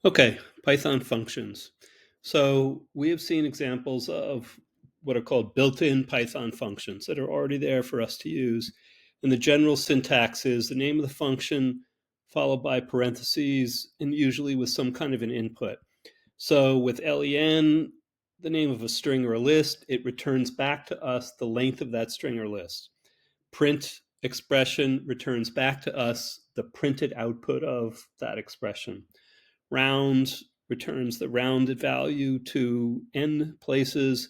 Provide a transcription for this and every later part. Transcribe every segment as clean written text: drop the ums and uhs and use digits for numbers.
Okay, Python functions. So we have seen examples of what are called built-in Python functions that are already there for us to use. And the general syntax is the name of the function followed by parentheses and usually with some kind of an input. So with len, the name of a string or a list, it returns back to us the length of that string or list. Print expression returns back to us the printed output of that expression. Round returns the rounded value to n places.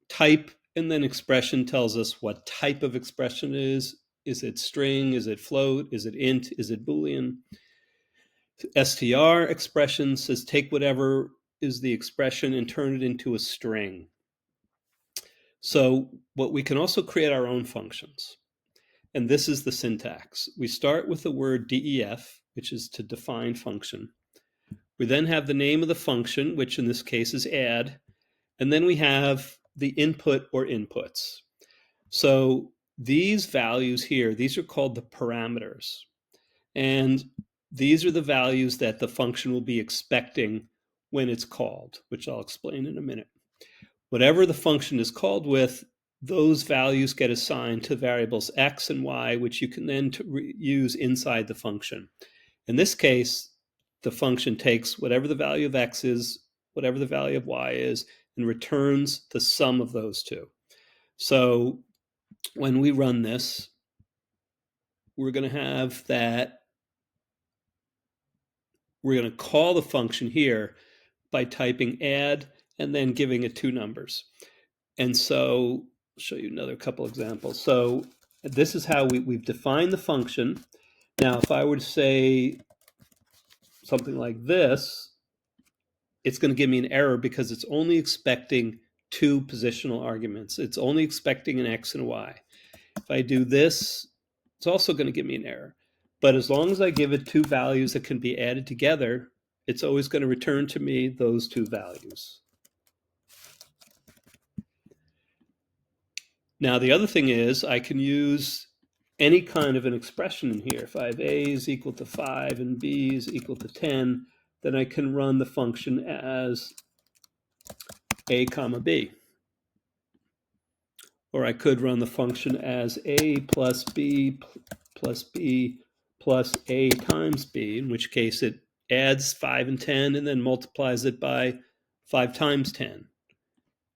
Type and then expression tells us what type of expression it is. Is it string? Is it float? Is it int? Is it Boolean? Str expression says take whatever is the expression and turn it into a string. So what we can also create our own functions. And this is the syntax. We start with the word def, which is to define function. We then have the name of the function, which in this case is add, and then we have the input or inputs. So these values here, these are called the parameters. And these are the values that the function will be expecting when it's called, which I'll explain in a minute. Whatever the function is called with, those values get assigned to variables x and y, which you can then use inside the function. In this case, the function takes whatever the value of x is, whatever the value of y is, and returns the sum of those two. So when we run this, we're going to have that. We're going to call the function here by typing add and then giving it two numbers. And so I'll show you another couple examples. So this is how we've defined the function. Now, if I were to say something like this, it's going to give me an error because it's only expecting two positional arguments. It's only expecting an x and a y. If I do this, it's also going to give me an error. But as long as I give it two values that can be added together, it's always going to return to me those two values. Now, the other thing is I can use any kind of an expression in here. If I have a is equal to 5 and b is equal to 10, then I can run the function as a comma b. Or I could run the function as a plus b plus a times b, in which case it adds 5 and 10 and then multiplies it by 5 times 10.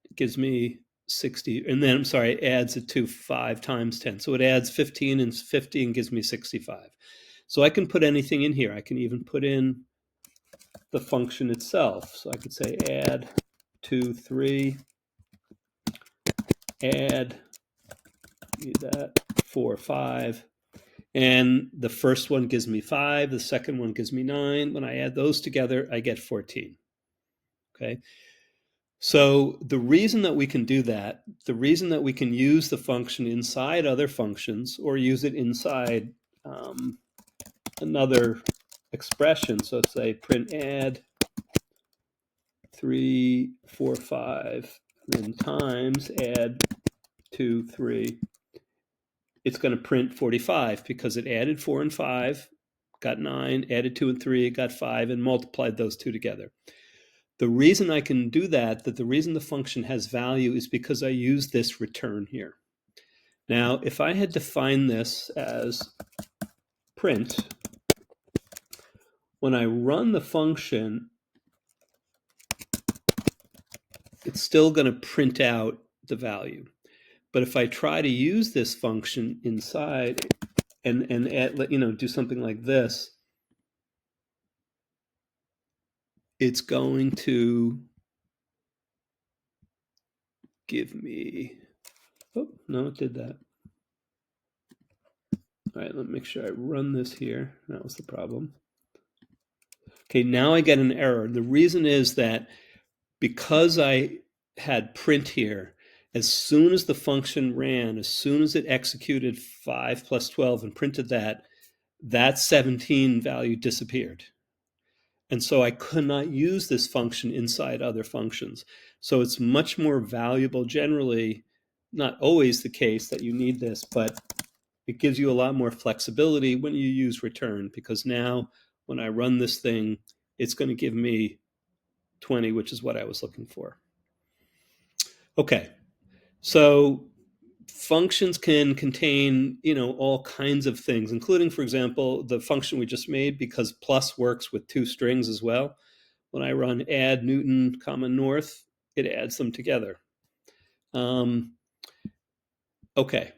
It gives me 60, and then, I'm sorry, adds it to 5 times 10. So it adds 15 and 50 and gives me 65. So I can put anything in here. I can even put in the function itself. So I could say add 2, 3, add, need that, 4, 5. And the first one gives me 5. The second one gives me 9. When I add those together, I get 14. Okay. So the reason that we can do that, the reason that we can use the function inside other functions or use it inside another expression, so say print add 3, 4, 5, then times add 2, 3, it's going to print 45 because it added 4 and 5, got 9, added 2 and 3, got 5, and multiplied those two together. The reason I can do that the reason the function has value is because I use this return here. Now, if I had defined this as print, when I run the function, it's still going to print out the value. But if I try to use this function inside and add, do something like this, it's going to give me, oh, no, it did that. All right, let me make sure I run this here. That was the problem. Okay, now I get an error. The reason is that because I had print here, as soon as the function ran, as soon as it executed 5 plus 12 and printed that, that 17 value disappeared. And so I could not use this function inside other functions. So it's much more valuable generally, not always the case that you need this, but it gives you a lot more flexibility when you use return, because now when I run this thing, it's going to give me 20, which is what I was looking for. Okay, so functions can contain, all kinds of things, including, for example, the function we just made, because plus works with two strings as well. When I run add Newton, north, it adds them together. Okay,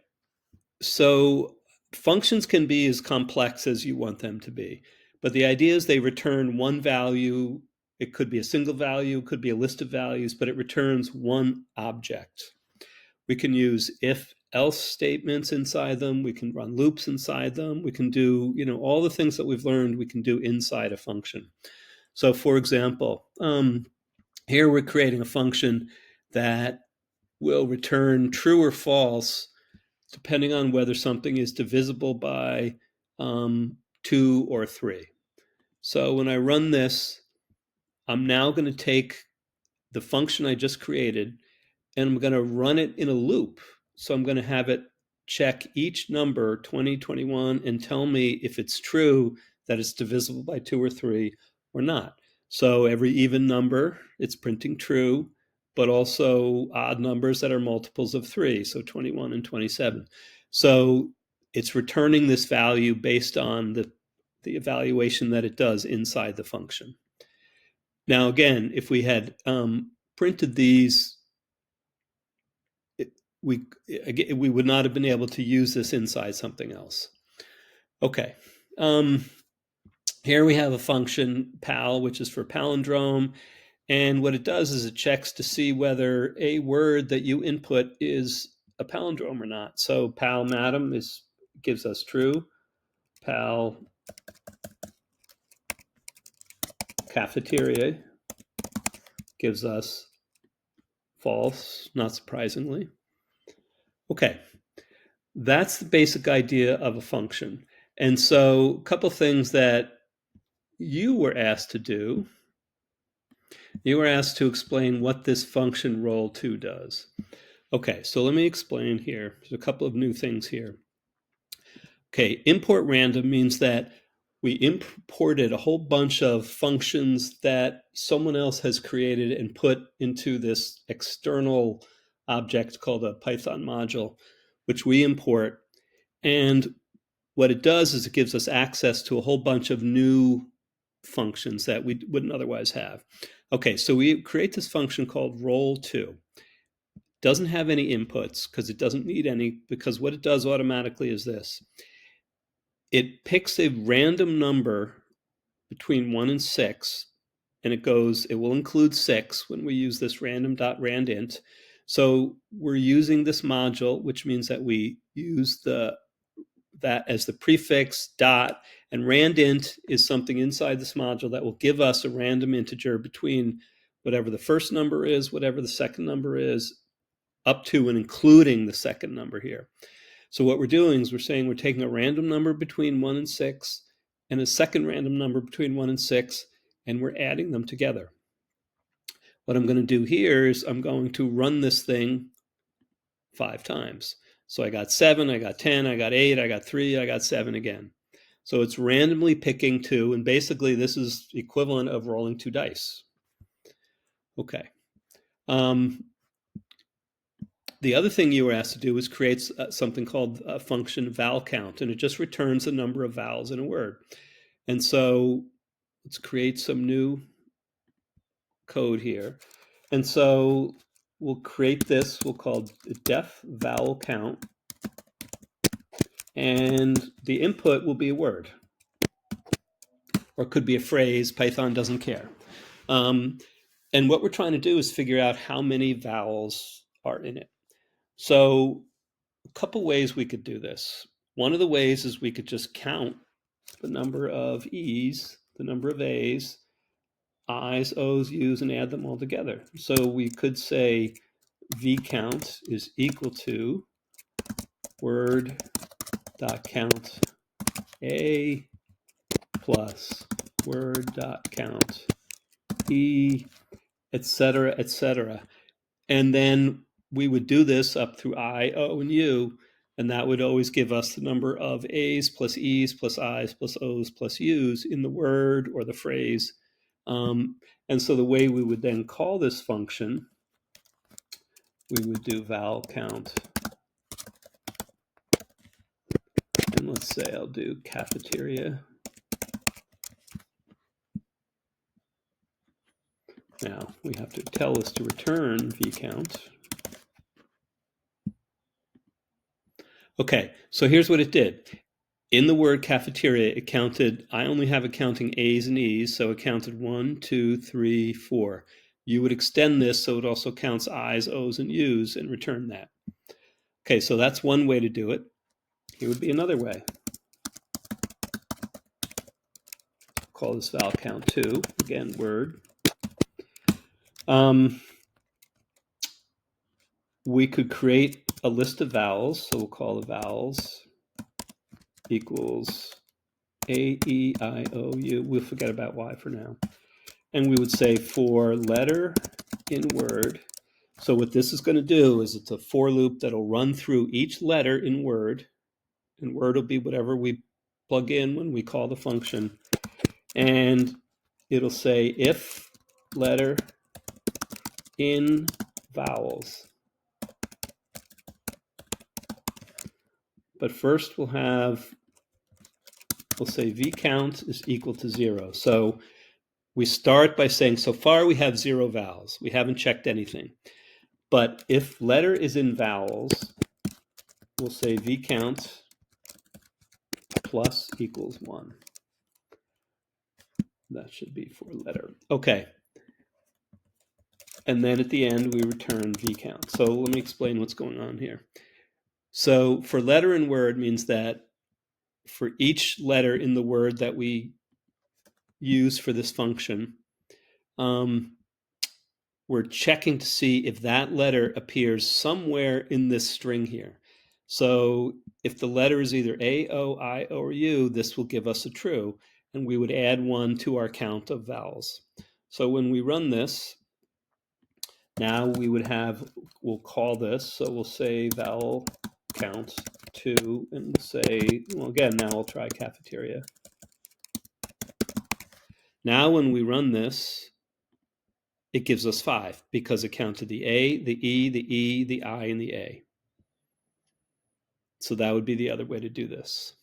so functions can be as complex as you want them to be, but the idea is they return one value. It could be a single value, could be a list of values, but it returns one object. We can use if-else statements inside them. We can run loops inside them. We can do, all the things that we've learned we can do inside a function. So for example, here we're creating a function that will return true or false depending on whether something is divisible by 2 or 3. So when I run this, I'm now going to take the function I just created and I'm going to run it in a loop. So I'm going to have it check each number, 20, 21, and tell me if it's true that it's divisible by 2 or 3 or not. So every even number, it's printing true, but also odd numbers that are multiples of 3, so 21 and 27. So it's returning this value based on the evaluation that it does inside the function. Now, again, if we had printed these, we would not have been able to use this inside something else. Okay. Here we have a function, pal, which is for palindrome. And what it does is it checks to see whether a word that you input is a palindrome or not. So pal madam gives us true. Pal cafeteria gives us false, not surprisingly. Okay, that's the basic idea of a function. And so a couple things that you were asked to do. You were asked to explain what this function roll2 does. Okay, so let me explain here. There's a couple of new things here. Okay, import random means that we imported a whole bunch of functions that someone else has created and put into this external object called a Python module, which we import. And what it does is it gives us access to a whole bunch of new functions that we wouldn't otherwise have. Okay, so we create this function called roll2. Doesn't have any inputs because it doesn't need any, because what it does automatically is this. It picks a random number between 1 and 6, and it will include 6 when we use this random.randint. So we're using this module, which means that we use that as the prefix dot, and randint is something inside this module that will give us a random integer between whatever the first number is, whatever the second number is, up to and including the second number here. So what we're doing is we're saying we're taking a random number between 1 and 6 and a second random number between 1 and 6, and we're adding them together. What I'm going to do here is I'm going to run this thing 5 times. So I got 7, I got 10, I got 8, I got 3, I got 7 again. So it's randomly picking 2, and basically this is equivalent of rolling 2 dice. Okay. The other thing you were asked to do was create something called a function val count, and it just returns the number of vowels in a word. And so let's create some new code here. And so we'll create this, we'll call it def vowel count, and the input will be a word, or it could be a phrase. Python doesn't care. And what we're trying to do is figure out how many vowels are in it. So a couple ways we could do this. One of the ways is we could just count the number of E's, the number of A's, I's, O's, U's, and add them all together. So we could say vcount is equal to word.count A plus word.count E, etc., etc. And then we would do this up through I, O, and U, and that would always give us the number of A's plus E's plus I's plus O's plus U's in the word or the phrase And so the way we would then call this function, we would do val count. And let's say I'll do cafeteria. Now we have to tell this to return vcount. Okay, so here's what it did. In the word cafeteria, it counted, I only have it counting A's and E's, so it counted 1, 2, 3, 4. You would extend this so it also counts I's, O's, and U's and return that. Okay, so that's one way to do it. Here would be another way. Call this val count 2, again, word. We could create a list of vowels, so we'll call the vowels equals A, E, I, O, U. We'll forget about Y for now. And we would say for letter in word. So what this is going to do is it's a for loop that'll run through each letter in word. And word will be whatever we plug in when we call the function. And it'll say if letter in vowels. But first we'll say vcount is equal to 0. So we start by saying, so far we have 0 vowels. We haven't checked anything. But if letter is in vowels, we'll say vcount plus equals 1. That should be for letter. Okay. And then at the end, we return vcount. So let me explain what's going on here. So for letter in word means that for each letter in the word that we use for this function, we're checking to see if that letter appears somewhere in this string here. So if the letter is either A, O, I, O, or U, this will give us a true, and we would add 1 to our count of vowels. So when we run this, now we'll call this, so we'll say val count 2, and we'll say, well, again, now we'll try cafeteria. Now when we run this, it gives us 5 because it counted the A, the E, the E, the I, and the A. So that would be the other way to do this.